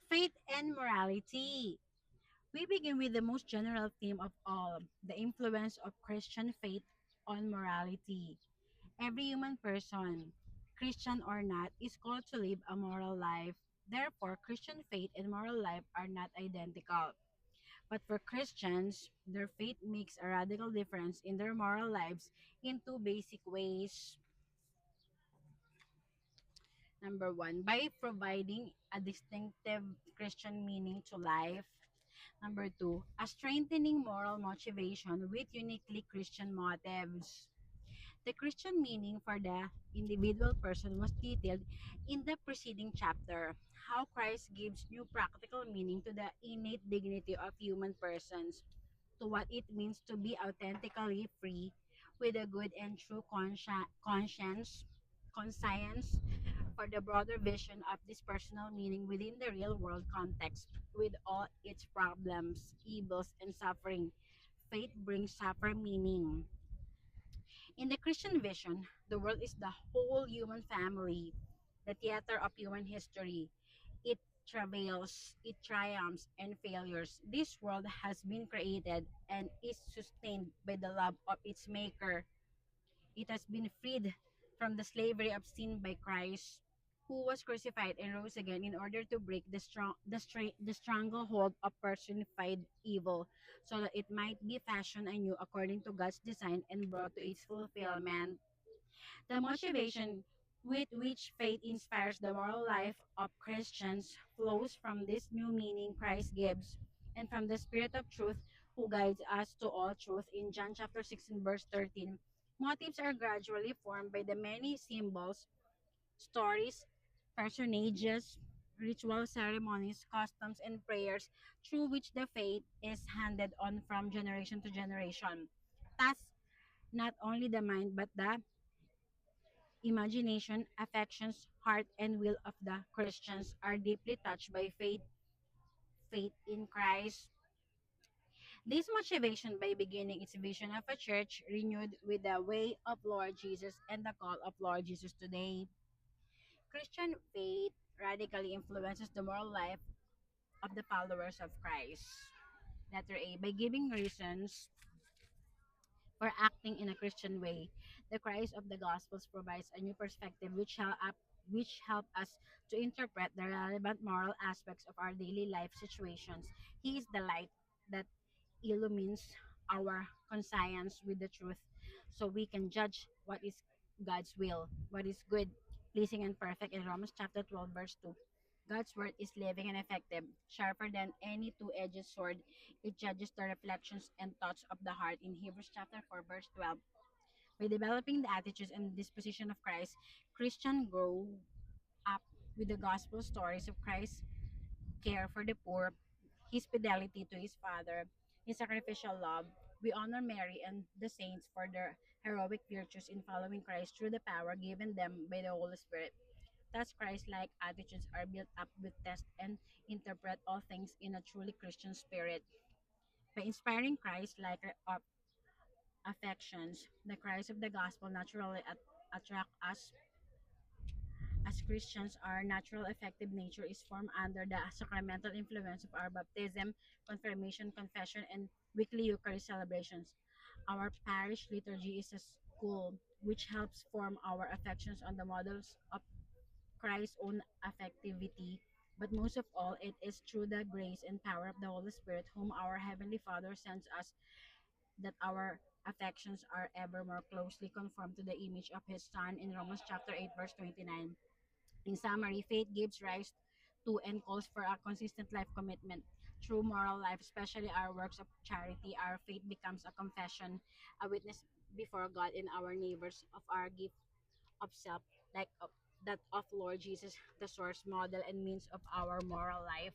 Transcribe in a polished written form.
Faith and morality. We begin with the most general theme of all, the influence of Christian faith on morality. Every human person, Christian or not, is called to live a moral life. Therefore, Christian faith and moral life are not identical. But for Christians, their faith makes a radical difference in their moral lives in two basic ways. Number one, by providing a distinctive Christian meaning to life. Number two, a strengthening moral motivation with uniquely Christian motives. The Christian meaning for the individual person was detailed in the preceding chapter. How Christ gives new practical meaning to the innate dignity of human persons, to what it means to be authentically free with a good and true conscience for the broader vision of this personal meaning within the real world context with all its problems, evils, and suffering. Faith brings supper meaning. In the Christian vision, the world is the whole human family, the theater of human history. It travails, it triumphs, and failures. This world has been created and is sustained by the love of its maker. It has been freed from the slavery of sin by Christ, who was crucified and rose again in order to break the stranglehold of personified evil, so that it might be fashioned anew according to God's design and brought to its fulfillment. The motivation with which faith inspires the moral life of Christians flows from this new meaning Christ gives and from the Spirit of truth who guides us to all truth in John chapter 16 verse 13. Motives are gradually formed by the many symbols, stories, personages, ritual ceremonies, customs, and prayers through which the faith is handed on from generation to generation. Thus, not only the mind but the imagination, affections, heart, and will of the Christians are deeply touched by faith in Christ. This motivation by beginning its vision of a church renewed with the way of Lord Jesus and the call of Lord Jesus today. Christian faith radically influences the moral life of the followers of Christ. Letter A. By giving reasons for acting in a Christian way. The Christ of the Gospels provides a new perspective which help us to interpret the relevant moral aspects of our daily life situations. He is the light that illumines our conscience with the truth so we can judge what is God's will, what is good, pleasing, and perfect in Romans chapter 12, verse 2. God's word is living and effective, sharper than any two-edged sword. It judges the reflections and thoughts of the heart in Hebrews chapter 4, verse 12. By developing the attitudes and disposition of Christ, Christians grow up with the gospel stories of Christ's care for the poor, his fidelity to his Father, his sacrificial love. We honor Mary and the saints for their heroic virtues in following Christ through the power given them by the Holy Spirit. Thus, Christ-like attitudes are built up with test and interpret all things in a truly Christian spirit. By inspiring Christ-like affections, the Christ of the gospel naturally attract us as Christians. Our natural affective nature is formed under the sacramental influence of our baptism, confirmation, confession, and weekly Eucharist celebrations. Our parish liturgy is a school which helps form our affections on the models of Christ's own affectivity, but most of all, it is through the grace and power of the Holy Spirit, whom our Heavenly Father sends us, that our affections are ever more closely conformed to the image of His Son in Romans chapter 8, verse 29. In summary, faith gives rise to and calls for a consistent life commitment. Through moral life, especially our works of charity, our faith becomes a confession, a witness before God and our neighbors of our gift of self, like that of Lord Jesus, the source, model, and means of our moral life.